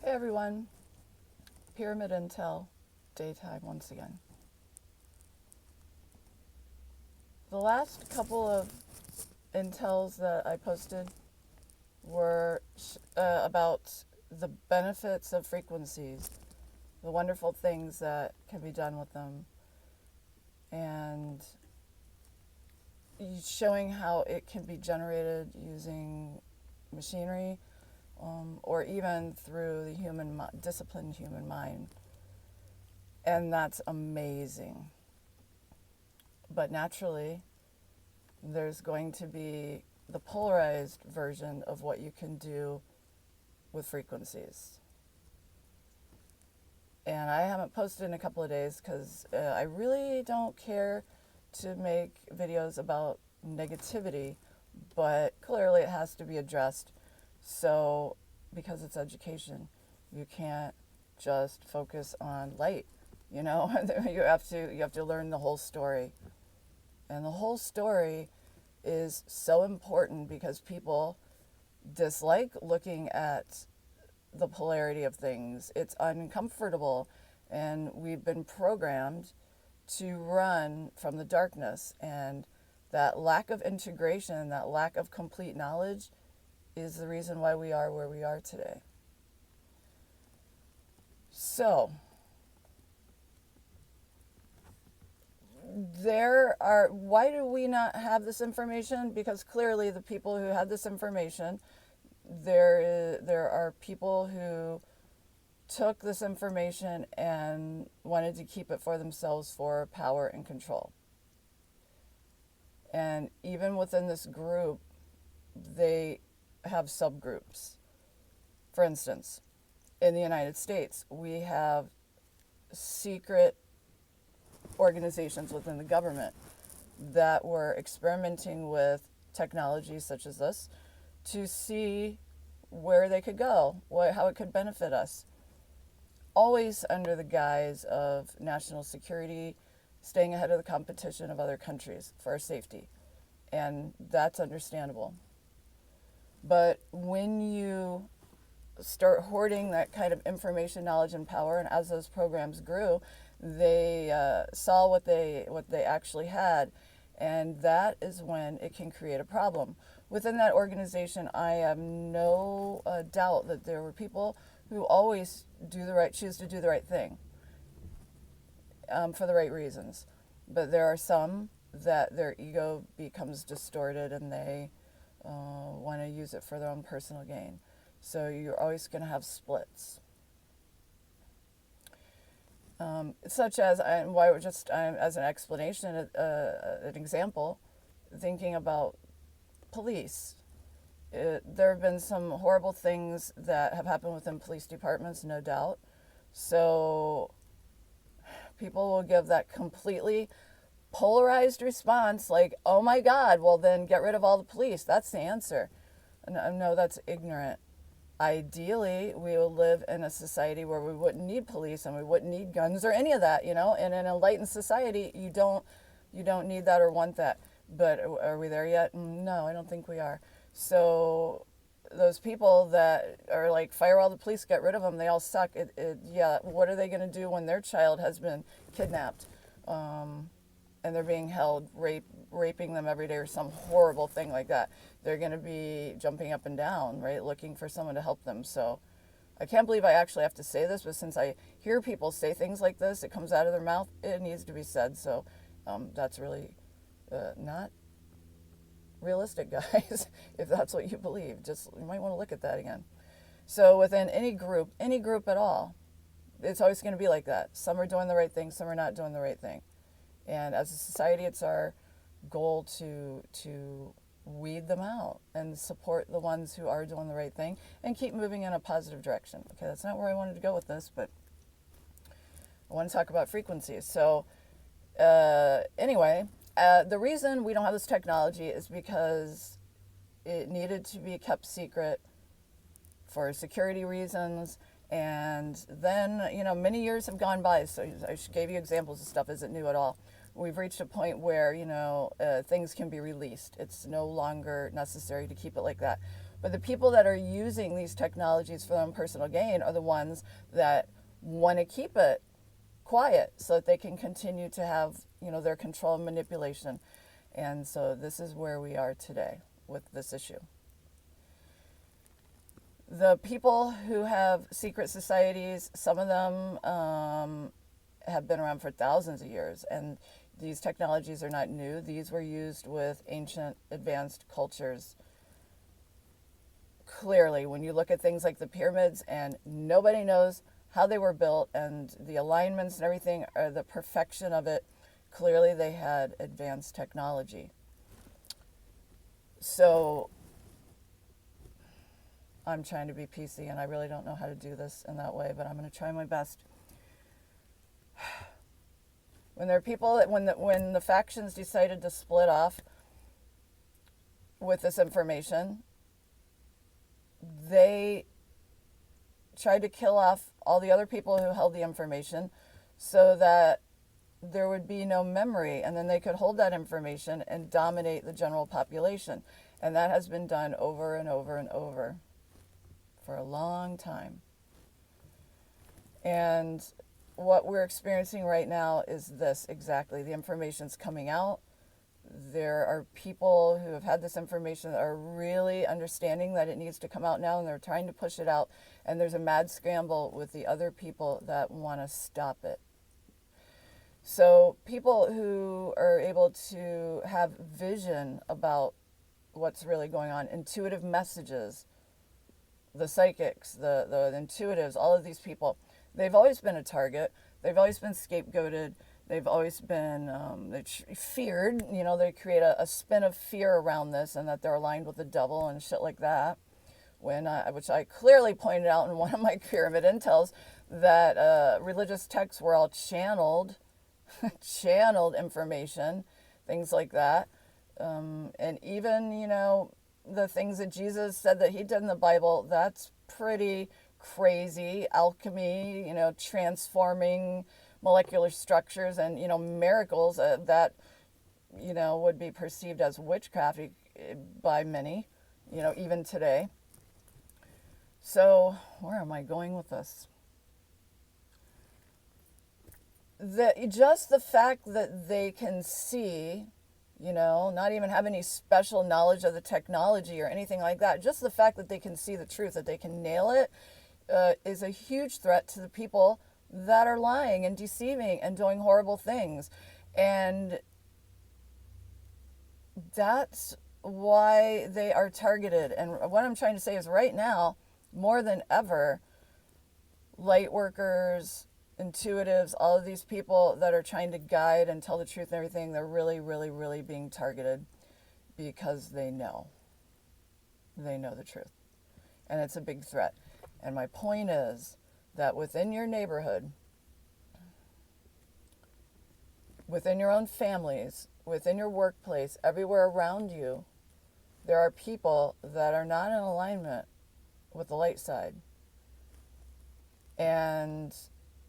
Hey everyone, Pyramid Intel, daytime once again. The last couple of Intels that I posted were about the benefits of frequencies, the wonderful things that can be done with them, and showing how it can be generated using machinery or even through the disciplined human mind. And that's amazing. But naturally, there's going to be the polarized version of what you can do with frequencies. And I haven't posted in a couple of days because I really don't care to make videos about negativity, but clearly it has to be addressed. So, because it's education, you can't just focus on light. You know, you have to learn the whole story. And the whole story is so important because people dislike looking at the polarity of things. It's uncomfortable, and we've been programmed to run from the darkness, and that lack of integration, that lack of complete knowledge is the reason why we are where we are today. So, why do we not have this information? Because clearly the people who had this information, there are people who took this information and wanted to keep it for themselves for power and control. And even within this group, they have subgroups. For instance, in the United States, we have secret organizations within the government that were experimenting with technologies such as this to see where they could go, how it could benefit us. Always under the guise of national security, staying ahead of the competition of other countries for our safety. And that's understandable. But when you start hoarding that kind of information, knowledge, and power, and as those programs grew, they saw what they actually had, and that is when it can create a problem. Within that organization, I have no doubt that there were people who always choose to do the right thing for the right reasons. But there are some that their ego becomes distorted and they want to use it for their own personal gain. So you're always going to have splits. Such as, as an explanation, an example, thinking about police. There have been some horrible things that have happened within police departments, no doubt. So people will give that completely polarized response like, oh my God, well then get rid of all the police. That's the answer. No, that's ignorant. Ideally, we will live in a society where we wouldn't need police and we wouldn't need guns or any of that, you know. And in an enlightened society, you don't need that or want that. But are we there yet? No, I don't think we are. So those people that are like, fire all the police, get rid of them, they all suck. Yeah, what are they going to do when their child has been kidnapped and they're being held, raping them every day or some horrible thing like that? They're going to be jumping up and down, right, looking for someone to help them. So I can't believe I actually have to say this, but since I hear people say things like this, it comes out of their mouth, it needs to be said. So that's really not realistic, guys. If that's what you believe, you might want to look at that again. So within any group at all, it's always going to be like that. Some are doing the right thing, some are not doing the right thing. And as a society, it's our goal to weed them out and support the ones who are doing the right thing and keep moving in a positive direction. Okay, that's not where I wanted to go with this, but I want to talk about frequencies. So anyway, the reason we don't have this technology is because it needed to be kept secret for security reasons. And then, many years have gone by. So I gave you examples of stuff isn't new at all. We've reached a point where, things can be released. It's no longer necessary to keep it like that. But the people that are using these technologies for their own personal gain are the ones that want to keep it quiet so that they can continue to have, their control and manipulation. And so this is where we are today with this issue. The people who have secret societies, some of them have been around for thousands of years, and these technologies are not new. These were used with ancient advanced cultures. Clearly, when you look at things like the pyramids, and nobody knows how they were built, and the alignments and everything are the perfection of it, clearly they had advanced technology. So I'm trying to be PC, and I really don't know how to do this in that way, but I'm going to try my best. When there are people, when the factions decided to split off with this information, they tried to kill off all the other people who held the information so that there would be no memory, and then they could hold that information and dominate the general population. And that has been done over and over and over for a long time. And what we're experiencing right now is this exactly. The information's coming out. There are people who have had this information that are really understanding that it needs to come out now, and they're trying to push it out. And there's a mad scramble with the other people that want to stop it. So people who are able to have vision about what's really going on, intuitive messages, the psychics, the intuitives, all of these people, they've always been a target. They've always been scapegoated. They've always been feared. They create a spin of fear around this, and that they're aligned with the devil and shit like that. Which I clearly pointed out in one of my pyramid intels, that religious texts were all channeled information, things like that. And even, the things that Jesus said that he did in the Bible, that's pretty crazy. Alchemy, transforming molecular structures and, miracles that, would be perceived as witchcraft by many, even today. So where am I going with this? Just the fact that they can see, not even have any special knowledge of the technology or anything like that, just the fact that they can see the truth, that they can nail it, is a huge threat to the people that are lying and deceiving and doing horrible things. And that's why they are targeted. And what I'm trying to say is, right now, more than ever, light workers, intuitives, all of these people that are trying to guide and tell the truth and everything, they're really, really, really being targeted because they know the truth. And it's a big threat. And my point is that within your neighborhood, within your own families, within your workplace, everywhere around you, there are people that are not in alignment with the light side. And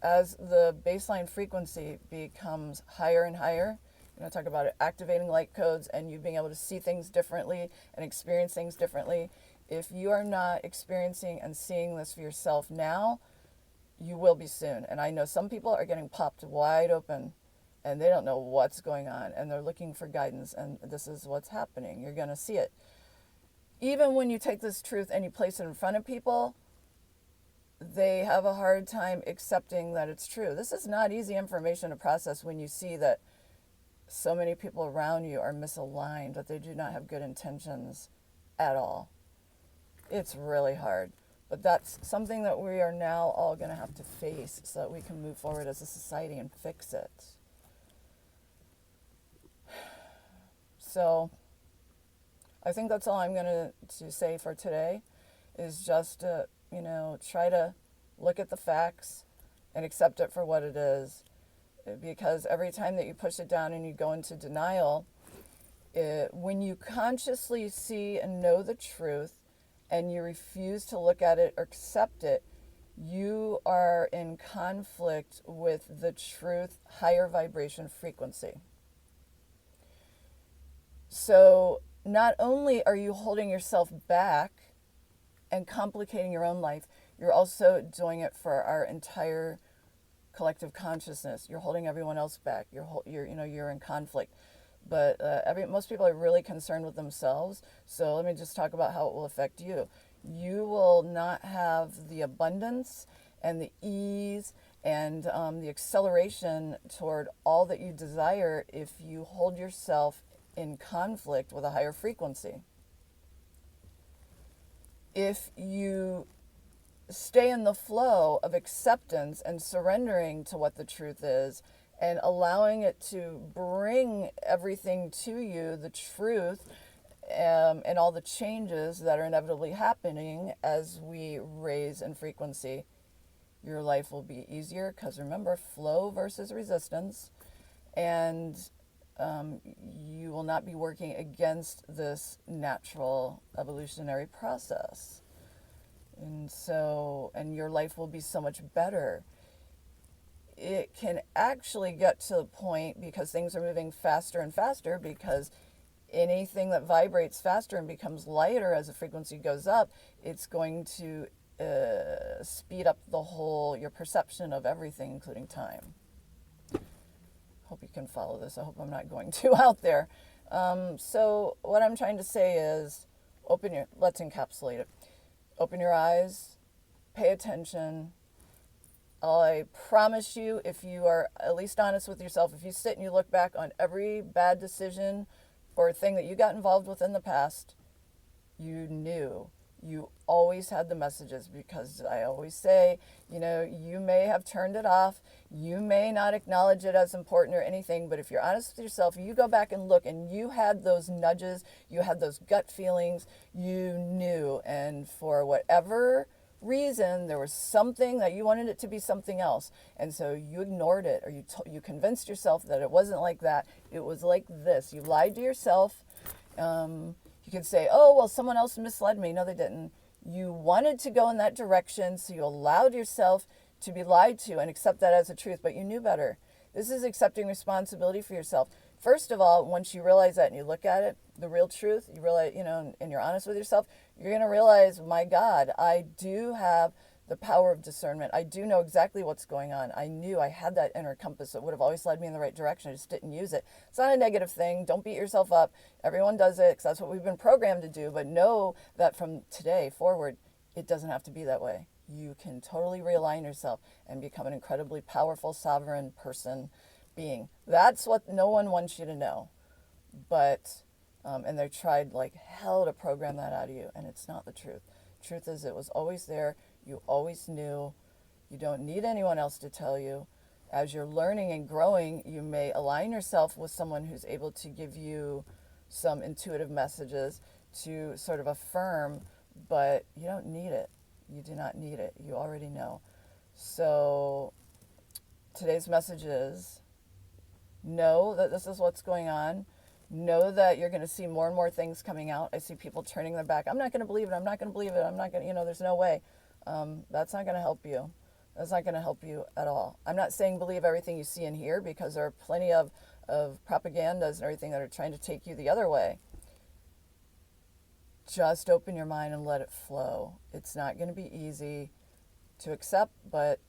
as the baseline frequency becomes higher and higher, talk about it, activating light codes and you being able to see things differently and experience things differently. If you are not experiencing and seeing this for yourself now, you will be soon. And I know some people are getting popped wide open and they don't know what's going on and they're looking for guidance, and this is what's happening. You're going to see it. Even when you take this truth and you place it in front of people, they have a hard time accepting that it's true. This is not easy information to process when you see that so many people around you are misaligned, that they do not have good intentions at all. It's really hard. But that's something that we are now all going to have to face so that we can move forward as a society and fix it. So I think that's all I'm going to say for today, is just to, try to look at the facts and accept it for what it is. Because every time that you push it down and you go into denial, when you consciously see and know the truth and you refuse to look at it or accept it, you are in conflict with the truth, higher vibration frequency. So not only are you holding yourself back and complicating your own life, you're also doing it for our entire collective consciousness. You're holding everyone else back. You're in conflict. But most people are really concerned with themselves. So let me just talk about how it will affect you. You will not have the abundance and the ease and the acceleration toward all that you desire if you hold yourself in conflict with a higher frequency. If you stay in the flow of acceptance and surrendering to what the truth is and allowing it to bring everything to you, the truth, and all the changes that are inevitably happening as we raise in frequency, your life will be easier, because remember, flow versus resistance, and you will not be working against this natural evolutionary process. And your life will be so much better. It can actually get to the point, because things are moving faster and faster, because anything that vibrates faster and becomes lighter as the frequency goes up, it's going to speed up your perception of everything, including time. Hope you can follow this. I hope I'm not going too out there. So what I'm trying to say is, let's encapsulate it. Open your eyes, pay attention. I promise you, if you are at least honest with yourself, if you sit and you look back on every bad decision or thing that you got involved with in the past, you knew. You always had the messages, because I always say, you may have turned it off. You may not acknowledge it as important or anything, but if you're honest with yourself, you go back and look, and you had those nudges, you had those gut feelings, you knew. And for whatever reason, there was something that you wanted it to be something else. And so you ignored it, or you convinced yourself that it wasn't like that. It was like this. You lied to yourself. You could say, oh, well, someone else misled me. No, they didn't. You wanted to go in that direction, so you allowed yourself to be lied to and accept that as a truth, but you knew better. This is accepting responsibility for yourself. First of all, once you realize that and you look at it, the real truth, you realize, and you're honest with yourself, you're going to realize, my God, I do have the power of discernment. I do know exactly what's going on. I knew I had that inner compass that would have always led me in the right direction. I just didn't use it. It's not a negative thing. Don't beat yourself up. Everyone does it, because that's what we've been programmed to do. But know that from today forward, it doesn't have to be that way. You can totally realign yourself and become an incredibly powerful, sovereign person, being. That's what no one wants you to know. But, and they tried like hell to program that out of you, and it's not the truth. Truth is, it was always there. You always knew. You don't need anyone else to tell you. As you're learning and growing, you may align yourself with someone who's able to give you some intuitive messages to sort of affirm, but you don't need it. You do not need it. You already know. So today's message is, know that this is what's going on. Know that you're going to see more and more things coming out. I see people turning their back. I'm not going to believe it. I'm not going to believe it. I'm not going to, there's no way. That's not going to help you. That's not going to help you at all. I'm not saying believe everything you see and hear, because there are plenty of propagandas and everything that are trying to take you the other way. Just open your mind and let it flow. It's not going to be easy to accept, but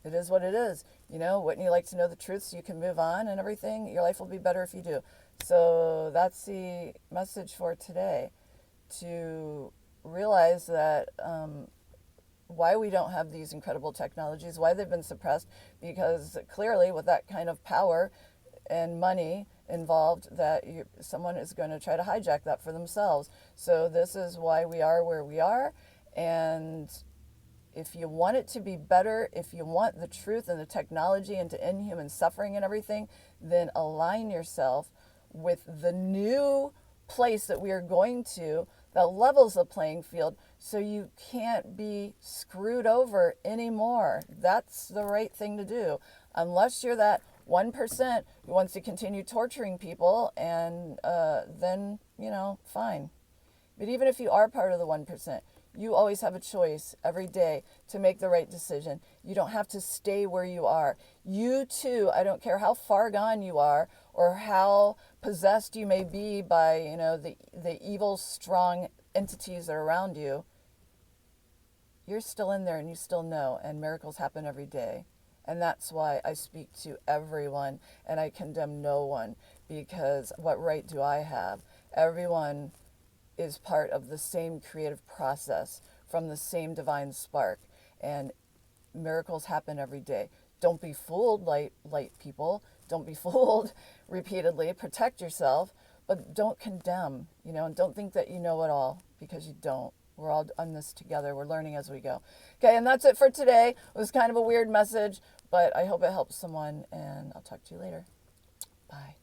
it is what it is. Wouldn't you like to know the truth so you can move on and everything? Your life will be better if you do. So that's the message for today, to realize that why we don't have these incredible technologies, why they've been suppressed, because clearly with that kind of power and money involved, that someone is going to try to hijack that for themselves. So this is why we are where we are. And if you want it to be better, if you want the truth and the technology and to end human suffering and everything, then align yourself with the new place that we are going to, that levels the playing field, so you can't be screwed over anymore. That's the right thing to do. Unless you're that 1% who wants to continue torturing people, and then, fine. But even if you are part of the 1%, you always have a choice every day to make the right decision. You don't have to stay where you are. You too, I don't care how far gone you are or how possessed you may be by, the evil, strong entities that are around you. you're still in there and you still know, and miracles happen every day. And that's why I speak to everyone and I condemn no one, because what right do I have? Everyone is part of the same creative process from the same divine spark, and miracles happen every day. Don't be fooled, light people. Don't be fooled repeatedly. Protect yourself, but don't condemn, and don't think that you know it all, because you don't. We're all on this together. We're learning as we go. Okay, and that's it for today. It was kind of a weird message, but I hope it helps someone, and I'll talk to you later. Bye.